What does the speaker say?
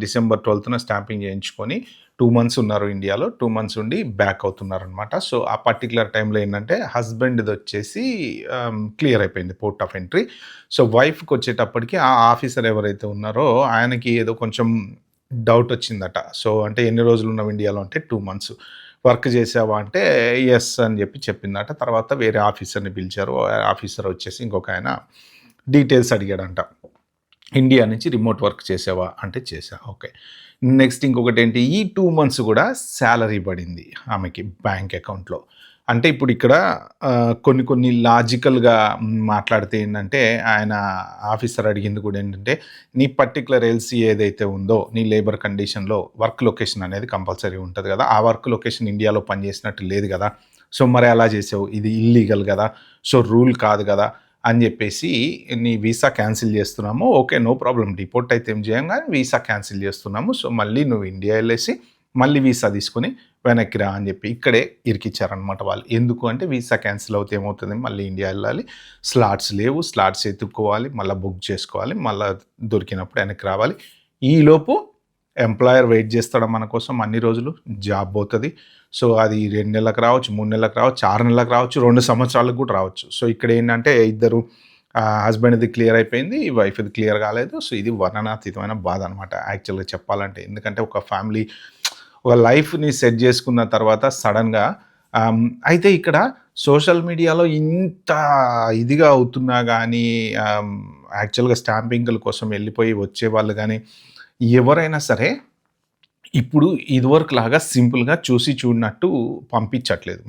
December 12న stamping చేయించుకొని 2 months ఉన్నారు ఇండియాలో. 2 మంత్స్ ఉండి బ్యాక్ అవుతున్నారనమాట. సో, ఆ పర్టిక్యులర్ టైంలో ఏంటంటే హస్బెండ్‌దొచ్చేసి క్లియర్ అయిపోయింది పోర్ట్ ఆఫ్ ఎంట్రీ. సో, వైఫ్‌కొచ్చేటప్పటికి ఆ ఆఫీసర్ ఎవరైతే ఉన్నారో ఆయనకి ఏదో కొంచెం డౌటొచ్చిందట. సో, అంటే ఎన్ని రోజులున్నావు ఇండియాలో అంటే 2 మంత్స్. వర్క్ చేసావా అంటే యెస్ అని చెప్పిందట. తర్వాత వేరే ఆఫీసర్‌ని పిలిచారు. ఆఫీసర్ వచ్చేసి ఇంకొకాయన డీటెయిల్స్ అడిగాడంట. ఇండియా నుంచి రిమోట్ వర్క్ చేసావా? అంటే చేశా. ఓకే. నెక్స్ట్ ఇంకొకటేంటి ఈ 2 మంత్స్ గూడా సాలరీ పడింది ఆమెకి బ్యాంక్ అకౌంట్‌లో. అంటే ఇప్పుడు ఇక్కడ కొన్ని లాజికల్‌గా మాట్లాడితే ఏంటంటే ఆయన ఆఫీసర్ అడిగింది కూడా ఏంటంటే, నీ పర్టిక్యులర్ ఎల్‌సీ ఏదైతే ఉందో నీ లేబర్ కండిషన్‌లో వర్క్ లొకేషన్ అనేది కంపల్సరీ ఉంటది గదా! ఆ వర్క్ లొకేషన్ ఇండియాలో పనిచేసినట్టు లేదు గదా! సో, మరి ఎలా చేసావు? ఇది ఇల్లీగల్ గదా! సో, రూల్ కాదు గదా! అని జెప్పేసి నీ వీసా క్యాన్సిల్ జేస్తున్నాము. ఓకే. No problem. డిపోర్ట్ అయితే ఏం జేయం గానీ వీసా క్యాన్సిల్ జేస్తున్నాము. సో, మళ్ళీ నువ్వు ఇండియా ఎళ్ళేసి మళ్ళీ వీసా తీసుకొని వెనక్కి రా అని జెప్పి ఇక్కడే ఇరికిచ్చారనమాట వాళ్ళు. ఎందుకు అంటే వీసా క్యాన్సిల్ అవుతే ఏమవుతది మళ్ళీ ఇండియా ఎళ్ళాలి. స్లాట్స్ లేవు. స్లాట్స్ ఎతుక్కోవాలి. మళ్ళా బుక్ చేసుకోవాలి. మళ్ళా దొరికినప్పుడు వెనక్కి రావాలి. ఈలోపు ఎంప్లాయర్ వెయిట్ జేస్తాడా మన కోసం అన్ని రోజులు. జాబ్ పోతది. సో, అది 2 నెలలకు రావచ్చు, 3 నెలలకు రావచ్చు, 6 నెలలకు రావచ్చు, 2 సంవత్సరాలకు కూడా రావచ్చు. సో, ఇక్కడేంటంటే ఇద్దరు హస్బెండ్‌ది క్లియర్ అయిపోయింది. వైఫ్‌ది క్లియర్ కాలేదు. సో, ఇది వర్ణనాతీతమైన బాధ అనమాట యాక్చువల్‌గా చెప్పాలంటే. ఎందుకంటే ఒక ఫ్యామిలీ ఒక లైఫ్‌ని సెట్ చేసుకున్న తర్వాత సడెన్‌గా అయితే ఇక్కడ సోషల్ మీడియాలో ఇంత ఇదిగా అవుతున్నా గానీ యాక్చువల్‌గా స్టాంపింగ్‌ల కోసం వెళ్ళిపోయి వచ్చేవాళ్ళు గానీ, ఎవరైనా సరే ఇప్పుడు ఇదివరకులాగా సింపుల్‌గా చూసి చూడనట్టు పంపించట్లేదు.